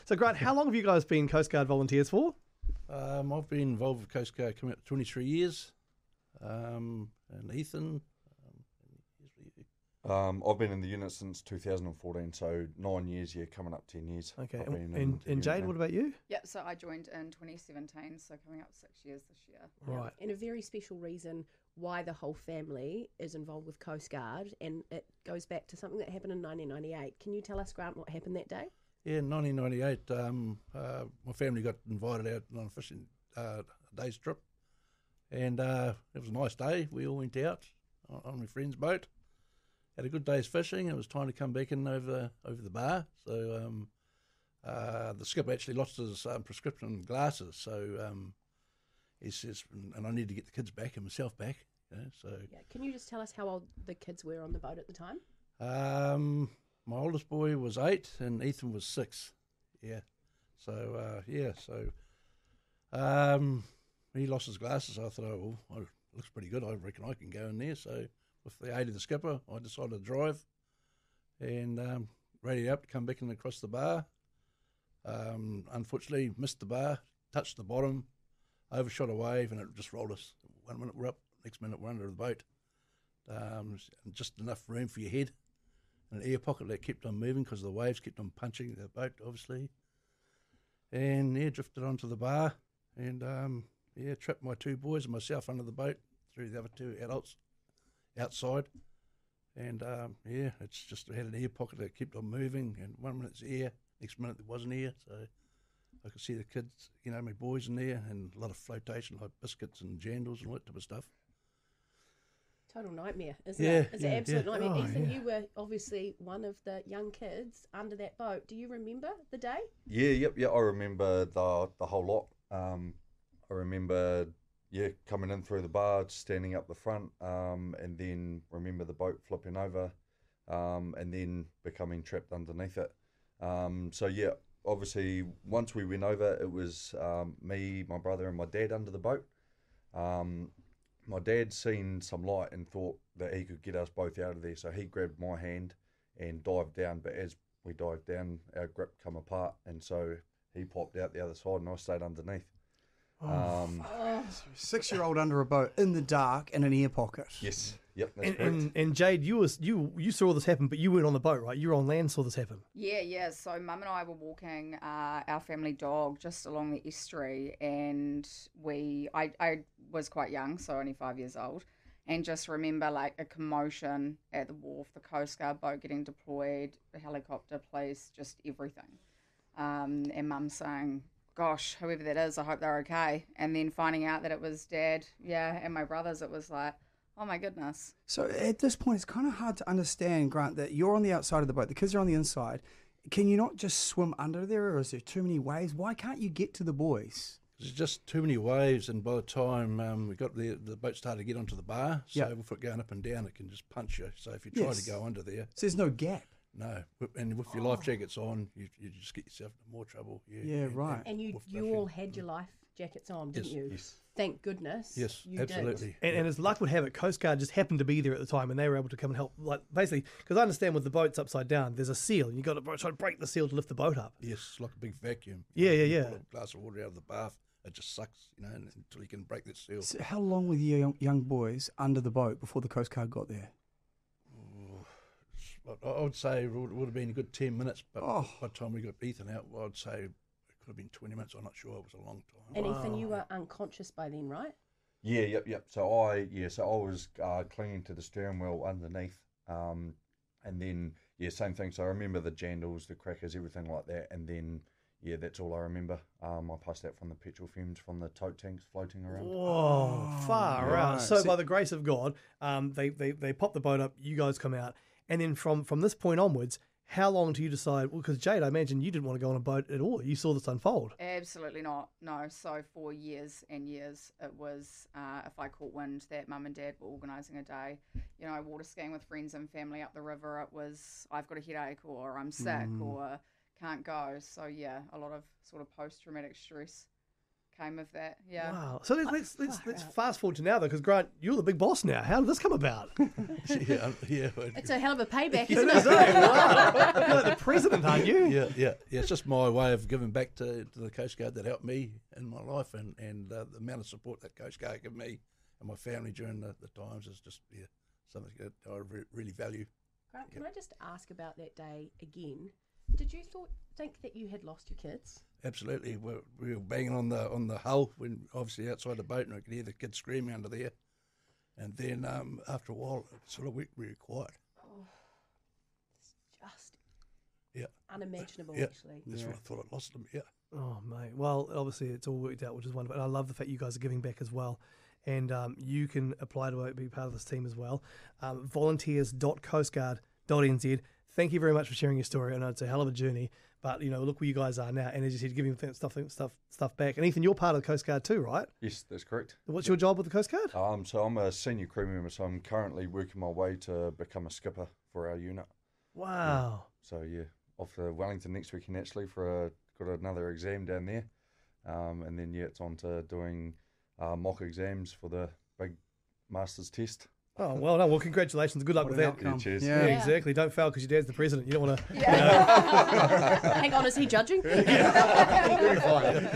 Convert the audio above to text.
So, Grant, how long have you guys been Coast Guard volunteers for? I've been involved with Coast Guard coming up to 23 years. And Ethan. I've been in the unit since 2014, so 9 years, coming up 10 years. Okay, I've been and in Jade, what about you? Yep, so I joined in 2017, so coming up 6 years this year. Right. And a very special reason why the whole family is involved with Coast Guard, and it goes back to something that happened in 1998. Can you tell us, Grant, what happened that day? Yeah, in 1998, my family got invited out on a fishing day's trip, and it was a nice day. We all went out on my friend's boat, had a good day's fishing. It was time to come back in over the bar. So the skipper actually lost his prescription glasses. So he says, and I need to get the kids back and myself back. So Yeah. Can you just tell us how old the kids were on the boat at the time? my oldest boy was 8 and Ethan was 6. Yeah. So he lost his glasses. I thought, oh, well, it looks pretty good. I reckon I can go in there. So with the aid of the skipper, I decided to drive and radioed up to come back in across the bar. Unfortunately, missed the bar, touched the bottom, overshot a wave, and it just rolled us. 1 minute we're up, next minute we're under the boat. Just enough room for your head. An air pocket that kept on moving because the waves kept on punching the boat, obviously. And drifted onto the bar and trapped my 2 boys and myself under the boat, threw the other 2 adults outside. And it's just had an air pocket that kept on moving, and 1 minute's air, next minute there wasn't air. So I could see the kids, my boys in there, and a lot of flotation, like biscuits and jandals and all that type of stuff. Total nightmare, isn't it? It's an absolute nightmare. Oh, Ethan, you were obviously one of the young kids under that boat. Do you remember the day? Yeah, I remember the whole lot. I remember, coming in through the bar, standing up the front, and then remember the boat flipping over, and then becoming trapped underneath it. Obviously, once we went over, it was me, my brother, and my dad under the boat. My dad seen some light and thought that he could get us both out of there, so he grabbed my hand and dived down. But as we dived down, our grip come apart, and so he popped out the other side, and I stayed underneath. 6-year-old under a boat in the dark in an ear pocket. Yes, yep, that's correct. And Jade, you saw all this happen, but you weren't on the boat, right? You were on land, saw this happen. Yeah. So Mum and I were walking our family dog just along the estuary, and I was quite young, so only 5 years old, and just remember like a commotion at the wharf, the Coast Guard boat getting deployed, the helicopter, police, just everything. And Mum saying, gosh, whoever that is, I hope they're okay. And then finding out that it was Dad, and my brothers, it was like, oh my goodness. So at this point, it's kind of hard to understand, Grant, that you're on the outside of the boat, the kids are on the inside. Can you not just swim under there, or is there too many waves? Why can't you get to the boys? There's just too many waves, and by the time we got there, the boat started to get onto the bar. So with it going up and down, it can just punch you. So if you try to go under there... So there's no gap. No, and with your life jackets on, you just get yourself into more trouble. Right. And you all had your life jackets on, didn't you? Yes. Thank goodness. Yes, you absolutely. did. And as luck would have it, Coast Guard just happened to be there at the time, and they were able to come and help. Like basically, because I understand with the boats upside down, there's a seal, and you got to try to break the seal to lift the boat up. Yes, like a big vacuum. Yeah. You pull a glass of water out of the bath, it just sucks, until you can break that seal. So how long were the young boys under the boat before the Coast Guard got there? I would say it would have been a good 10 minutes, but by the time we got Ethan out, I'd say it could have been 20 minutes. I'm not sure. It was a long time. And Ethan, you were unconscious by then, right? Yeah, yep. So I was clinging to the steering wheel underneath, and then same thing. So I remember the jandals, the crackers, everything like that, and then that's all I remember. I passed out from the petrol fumes from the tote tanks floating around. Whoa, far out. So by the grace of God, they pop the boat up. You guys come out. And then from this point onwards, how long do you decide? Well, because Jade, I imagine you didn't want to go on a boat at all. You saw this unfold. Absolutely not. No. So for years and years, it was if I caught wind that Mum and Dad were organising a day, water skiing with friends and family up the river, it was I've got a headache or I'm sick or can't go. So a lot of sort of post-traumatic stress came of that. Yeah. Wow. So let's fast forward to now, though, because Grant, you're the big boss now. How did this come about? yeah. It's a hell of a payback, isn't It it? is, eh? Wow. You're like the president, aren't you? Yeah. It's just my way of giving back to the Coast Guard that helped me in my life, and the amount of support that Coast Guard gave me and my family during the times is just something that I really value. Grant, can I just ask about that day again? Did you think that you had lost your kids? Absolutely, we were banging on the hull when obviously outside the boat, and I could hear the kids screaming under there. And then after a while, it sort of went really quiet. Oh, it's just unimaginable, actually. That's what I thought I lost them. Yeah. Oh, mate. Well, obviously, it's all worked out, which is wonderful. And I love the fact you guys are giving back as well. And you can apply to be part of this team as well. Volunteers.coastguard.nz. Thank you very much for sharing your story. I know it's a hell of a journey, but look where you guys are now. And as you said, giving stuff back. And Ethan, you're part of the Coast Guard too, right? Yes, that's correct. What's your job with the Coast Guard? So I'm a senior crew member, so I'm currently working my way to become a skipper for our unit. Wow. So off to Wellington next weekend actually got another exam down there, and then it's on to doing mock exams for the big Masters test. Oh, well done. Well, congratulations. Good luck What with an that. outcome. cheers. Yeah. Yeah, exactly. Don't fail because your dad's the president. You don't want to. Hang on, is he judging? Very fine.